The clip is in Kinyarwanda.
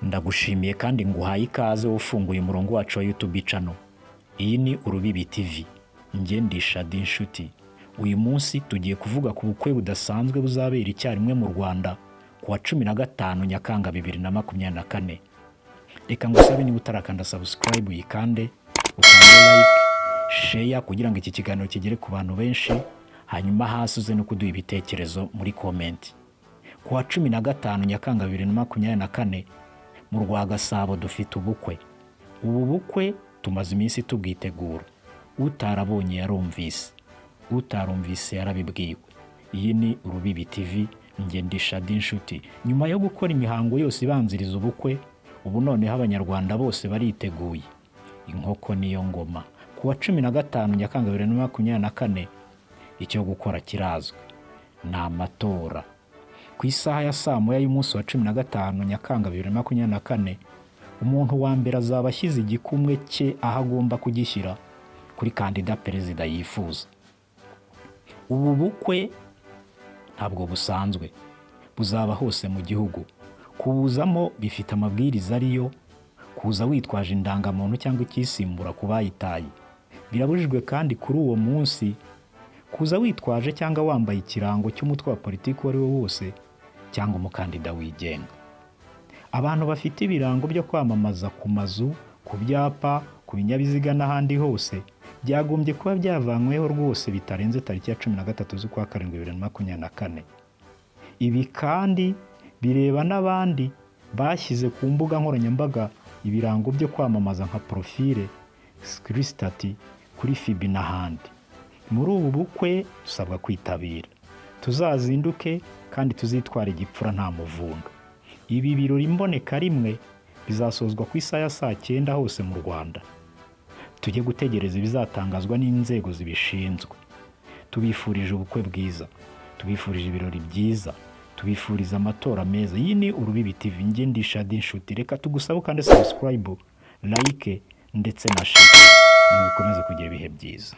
Ndagushimiye kandi nguhaye ikaze ufunguye umurongo wacu wa YouTube channel. Iyi ni Urubibi TV. Njye ndi Shadi Nshuti. Uyu munsi tugiye kuvuga ku bukwe budasanzwe buzabera icyarimwe mu Rwanda kuwa 15 Nyakanga 2024. Reka ngusabe niba utarakanda subscribe uyikande, ukande like, share kugira ngo iki kiganiro kigere ku bantu benshi, hanyuma hasi uze no kuduha ibitekerezo muri comment. Kuwa 15 Nyakanga 2024 mu Rwagasabo dufite ubukwe. Ubu bukwe tumaze iminsi tubwitegura. Utarabonye yarumvise, utarumvise yarabibwiwe. Iyi ni Urubibi TV, njye ndi Shadi Nshuti. Nyuma yo gukora imihango yose ibanziriza ubukwe, ubu noneho abanyarwanda bose bariteguye. Inkoko niyo ngoma. Kuwa 15 Nyakanga 2024 icyo gukora kirazwe. Ni amatora. Ku isaha ya saa moya y'umunsi wa 15 Nyakanga 2024 umuntu wa mbere azaba ashyize igikumwe cye aho agomba kugishyira kuri kandida perezida yifuza. Ubu bukwe ntabwo busanzwe, buzaba hose mu gihugu. Kubuzamo bifite amabwiriza ariyo kuza witwaje indangamuntu cyangwa ikisimbura ku bayitaye. Birabujijwe kandi kuri uwo munsi kuza witwaje cyangwa wambaye ikirango cy'umutwe wa politiki wari wo wose cyangwa umukandida wigenga. Abantu bafite ibirango byo kwamamaza ku mazu, ku byapa, ku binyabiziga n'ahandi hose byagombye kuba byavanyweho rwose bitarenze tariki ya 13 z'ukwa karindwi 2024. Ibi kandi bireba n'abandi bashyize ku mbuga nkoranyambaga ibirango byo kwamamaza nka profile, screenshot kuri FB n'ahandi. Muri ubu bukwe dusabwa kwitabira. Tuzazinduke kandi tuzitwara igipfura nta muvundo. Ibi birori mboneka rimwe bizasozwa ku isaha ya saa 9 hose mu Rwanda. Tujye gutegereza ibizatangazwa n'inzego zibishinzwe. Tubifurije ubukwe bwiza, tubifurije ibirori byiza, tubifuriza amatora meza. Iyi ni Urubibi TV, njye ndi Shadi Nshuti. Reka tugusaba kandi subscribe, like ndetse na share. Mukomeze kugira ibihe byiza.